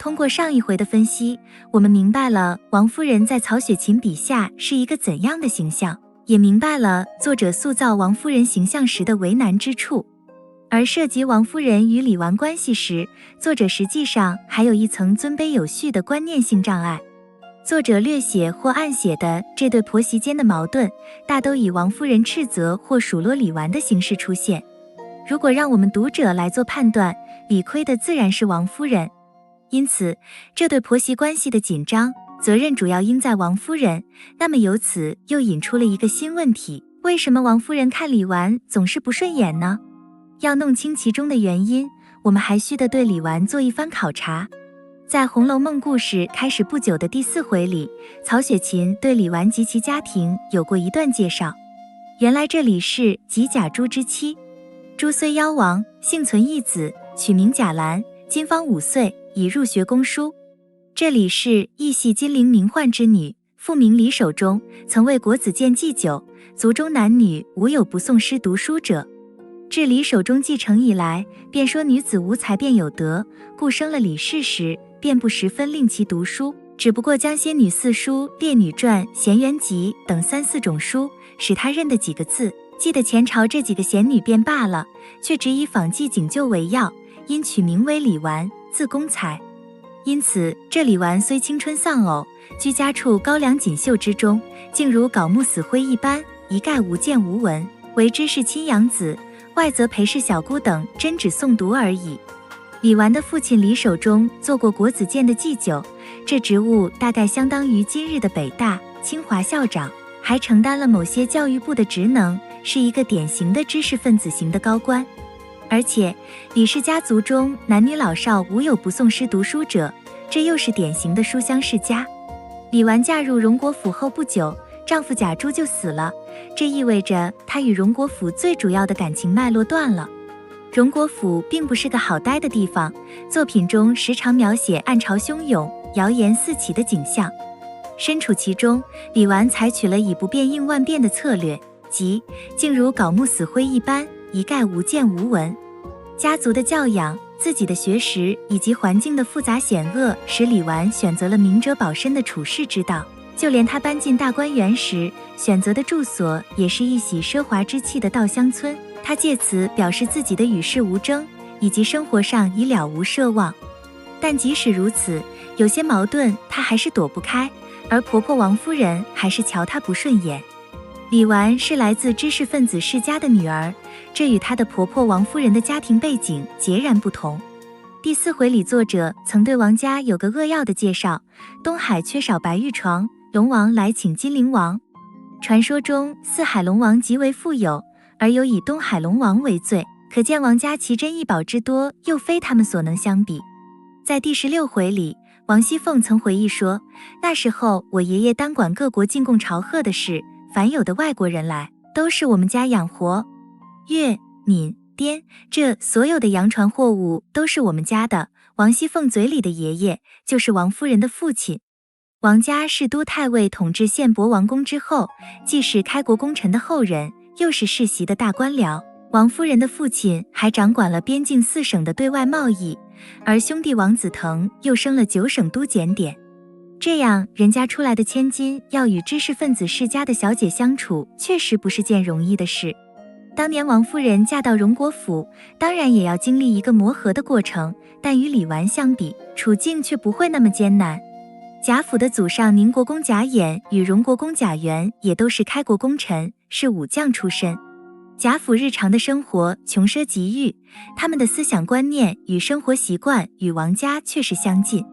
通过上一回的分析，我们明白了王夫人在曹雪芹笔下是一个怎样的形象，也明白了作者塑造王夫人形象时的为难之处。而涉及王夫人与李纨关系时，作者实际上还有一层尊卑有序的观念性障碍。作者略写或暗写的这对婆媳间的矛盾，大都以王夫人斥责或数落李纨的形式出现。如果让我们读者来做判断，理亏的自然是王夫人。因此，这对婆媳关系的紧张，责任主要应在王夫人。那么由此又引出了一个新问题：为什么王夫人看李纨总是不顺眼呢？要弄清其中的原因，我们还需得对李纨做一番考察。在《红楼梦》故事开始不久的第4回里，曹雪芹对李纨及其家庭有过一段介绍。原来这李氏即贾珠之妻，珠虽夭亡，幸存一子，取名贾兰，今方5岁，已入学宫书。这李氏亦系金陵名宦之女，父名李守中，曾为国子监祭酒，族中男女无有不诵诗读书者。至李守中继承以来，便说女子无才便有德，故生了李氏时，便不十分令其读书，只不过将仙女四书、列女传、闲园集等3、4种书，使她认得几个字，记得前朝这几个贤女便罢了，却只以仿记警旧为要，因取名为李纨，字公才。因此这李纨虽青春丧偶，居家处高粱锦绣之中，竟如槁木死灰一般，一概无见无闻，为知是亲养子，外则陪侍小姑等真只诵读而已。李纨的父亲李守中做过国子监的祭酒，这职务大概相当于今日的北大、清华校长，还承担了某些教育部的职能，是一个典型的知识分子型的高官。而且李氏家族中男女老少无有不诵诗读书者，这又是典型的书香世家。李纨嫁入荣国府后不久，丈夫贾珠就死了，这意味着她与荣国府最主要的感情脉络断了。荣国府并不是个好待的地方，作品中时常描写暗潮汹涌、谣言四起的景象。身处其中，李纨采取了以不变应万变的策略，即竟如槁木死灰一般，一概无见无闻。家族的教养、自己的学识以及环境的复杂险恶，使李纨选择了明哲保身的处世之道。就连他搬进大观园时选择的住所，也是一袭奢华之气的稻香村。他借此表示自己的与世无争，以及生活上已了无奢望。但即使如此，有些矛盾他还是躲不开，而婆婆王夫人还是瞧他不顺眼。李纨是来自知识分子世家的女儿，这与她的婆婆王夫人的家庭背景截然不同。第4回里，作者曾对王家有个扼要的介绍：东海缺少白玉床，龙王来请金陵王。传说中四海龙王极为富有，而有以东海龙王为最，可见王家奇珍异宝之多，又非他们所能相比。在第16回里，王熙凤曾回忆说，那时候我爷爷单管各国进贡朝贺的事，凡有的外国人来，都是我们家养活。粤、闽、滇这所有的洋传货物都是我们家的。王熙凤嘴里的爷爷就是王夫人的父亲。王家是都太尉统治献博王宫之后，既是开国功臣的后人，又是世袭的大官僚。王夫人的父亲还掌管了边境4省的对外贸易，而兄弟王子腾又升了9省都检点。这样人家出来的千金要与知识分子世家的小姐相处，确实不是件容易的事。当年王夫人嫁到荣国府，当然也要经历一个磨合的过程，但与李纨相比，处境却不会那么艰难。贾府的祖上宁国公贾演与荣国公贾元也都是开国功臣，是武将出身。贾府日常的生活穷奢极欲，他们的思想观念与生活习惯与王家确实相近。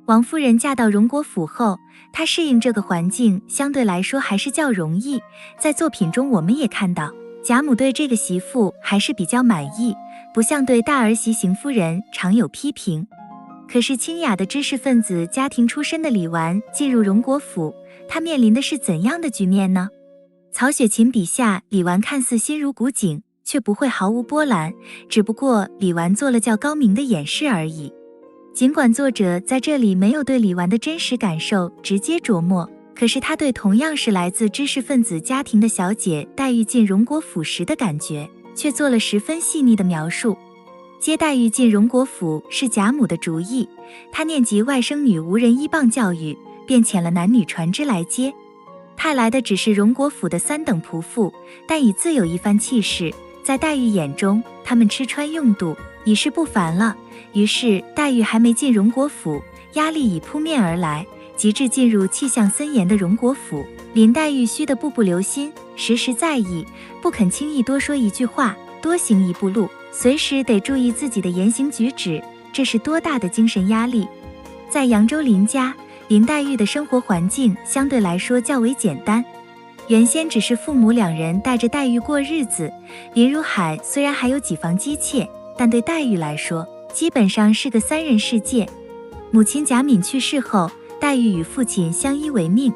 王夫人嫁到荣国府后，她适应这个环境相对来说还是较容易。在作品中我们也看到，贾母对这个媳妇还是比较满意，不像对大儿媳邢夫人常有批评。可是清雅的知识分子家庭出身的李纨进入荣国府，她面临的是怎样的局面呢？曹雪芹笔下李纨看似心如古井，却不会毫无波澜，只不过李纨做了较高明的掩饰而已。尽管作者在这里没有对李纨的真实感受直接琢磨，可是他对同样是来自知识分子家庭的小姐黛玉进荣国府时的感觉，却做了十分细腻的描述。接黛玉进荣国府是贾母的主意，她念及外甥女无人依傍教育，便遣了男女传之来接。派来的只是荣国府的3等仆妇，但已自有一番气势，在黛玉眼中，他们吃穿用度已是不凡了。于是黛玉还没进荣国府，压力已扑面而来，及至进入气象森严的荣国府，林黛玉须得步步留心，时时在意，不肯轻易多说一句话，多行一步路，随时得注意自己的言行举止，这是多大的精神压力。在扬州林家，林黛玉的生活环境相对来说较为简单，原先只是父母2人带着黛玉过日子。林如海虽然还有几房姬妾，但对黛玉来说，基本上是个3人世界。母亲贾敏去世后，黛玉与父亲相依为命。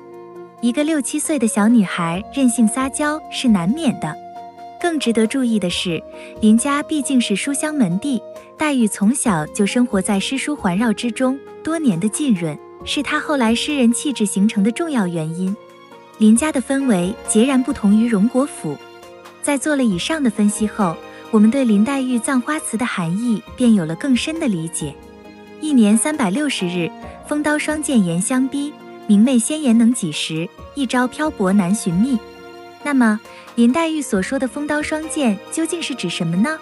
一个6、7岁的小女孩任性撒娇是难免的。更值得注意的是，林家毕竟是书香门第，黛玉从小就生活在诗书环绕之中，多年的浸润是她后来诗人气质形成的重要原因。林家的氛围截然不同于荣国府。在做了以上的分析后，我们对林黛玉葬花词的含义便有了更深的理解。1年360日，风刀霜剑严相逼，明媚鲜妍能几时？一朝漂泊难寻觅。那么，林黛玉所说的风刀霜剑究竟是指什么呢？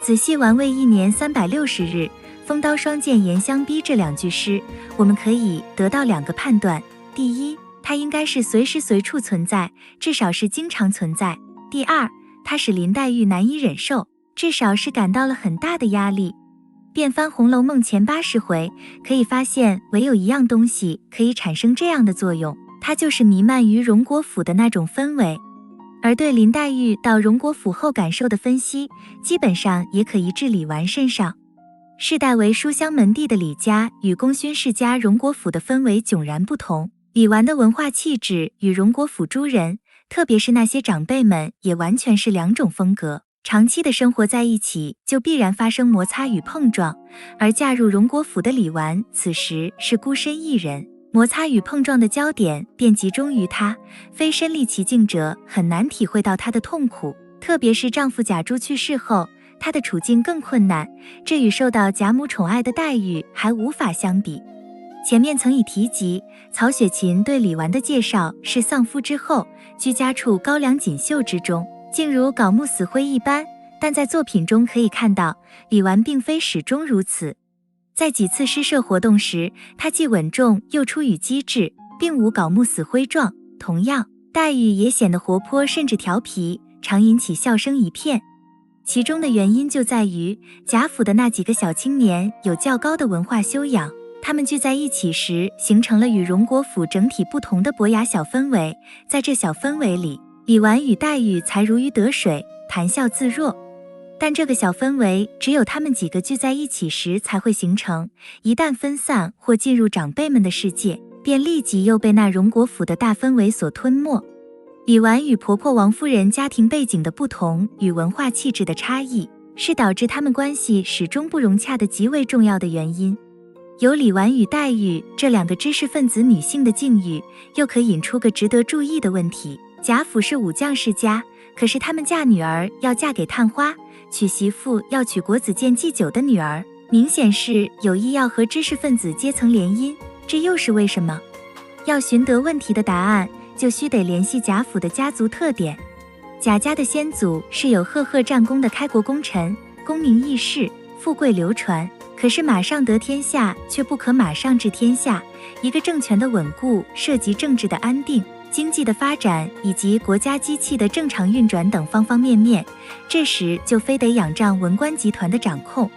仔细玩味1年360日，风刀霜剑严相逼这2句诗，我们可以得到2个判断。第一，它应该是随时随处存在，至少是经常存在。第二，它使林黛玉难以忍受，至少是感到了很大的压力。遍翻《红楼梦》前80回，可以发现唯有一样东西可以产生这样的作用，它就是弥漫于荣国府的那种氛围。而对林黛玉到荣国府后感受的分析，基本上也可移至李纨身上。世代为书香门第的李家与功勋世家荣国府的氛围迥然不同，李纨的文化气质与荣国府诸人，特别是那些长辈们，也完全是2种风格。长期的生活在一起，就必然发生摩擦与碰撞，而嫁入荣国府的李纨此时是孤身一人，摩擦与碰撞的焦点便集中于她，非身历其境者很难体会到她的痛苦。特别是丈夫贾珠去世后，她的处境更困难，这与受到贾母宠爱的黛玉还无法相比。前面曾已提及，曹雪芹对李纨的介绍是丧夫之后，居家处高粱锦绣之中，竟如槁木死灰一般，但在作品中可以看到，李纨并非始终如此。在几次诗社活动时，她既稳重又出语机智，并无槁木死灰状。同样，黛玉也显得活泼甚至调皮，常引起笑声一片。其中的原因就在于贾府的那几个小青年有较高的文化修养，他们聚在一起时，形成了与荣国府整体不同的博雅小氛围。在这小氛围里，李纨与黛玉才如鱼得水，谈笑自若。但这个小氛围只有他们几个聚在一起时才会形成，一旦分散或进入长辈们的世界，便立即又被那荣国府的大氛围所吞没。李纨与婆婆王夫人家庭背景的不同与文化气质的差异，是导致他们关系始终不融洽的极为重要的原因。有李纨与黛玉这2个知识分子女性的境遇，又可引出个值得注意的问题。贾府是武将世家，可是他们嫁女儿要嫁给探花，娶媳妇要娶国子监祭酒的女儿，明显是有意要和知识分子阶层联姻，这又是为什么？要寻得问题的答案，就须得联系贾府的家族特点。贾家的先祖是有赫赫战功的开国功臣，功名易世，富贵流传，可是马上得天下却不可马上治天下。一个政权的稳固涉及政治的安定、经济的发展以及国家机器的正常运转等方方面面，这时就非得仰仗文官集团的掌控。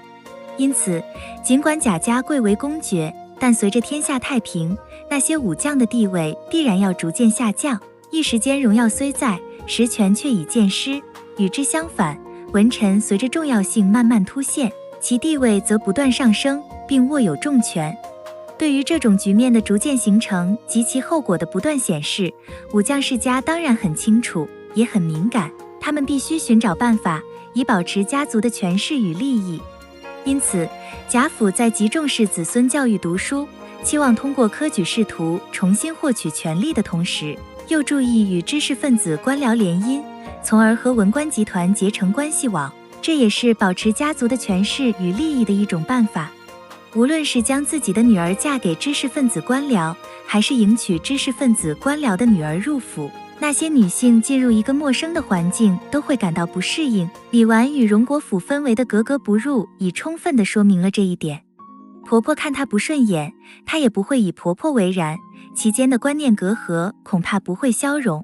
因此，尽管贾家贵为公爵，但随着天下太平，那些武将的地位必然要逐渐下降。一时间荣耀虽在，实权却已渐失。与之相反，文臣随着重要性慢慢凸现，其地位则不断上升，并握有重权。对于这种局面的逐渐形成及其后果的不断显示，武将世家当然很清楚，也很敏感，他们必须寻找办法，以保持家族的权势与利益。因此，贾府在极重视子孙教育读书，期望通过科举仕途重新获取权力的同时，又注意与知识分子官僚联姻，从而和文官集团结成关系网。这也是保持家族的权势与利益的一种办法。无论是将自己的女儿嫁给知识分子官僚，还是迎娶知识分子官僚的女儿入府，那些女性进入一个陌生的环境都会感到不适应。李纨与荣国府氛围的格格不入，已充分地说明了这一点。婆婆看她不顺眼，她也不会以婆婆为然，其间的观念隔阂恐怕不会消融。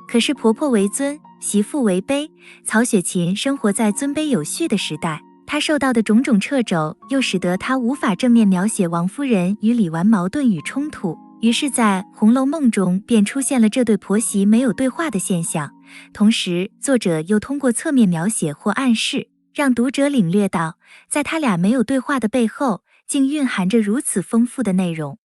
可是婆婆为尊，媳妇为卑，曹雪芹生活在尊卑有序的时代，她受到的种种掣肘，又使得她无法正面描写王夫人与李纨矛盾与冲突。于是在《红楼梦》中便出现了这对婆媳没有对话的现象，同时作者又通过侧面描写或暗示，让读者领略到，在他俩没有对话的背后，竟蕴含着如此丰富的内容。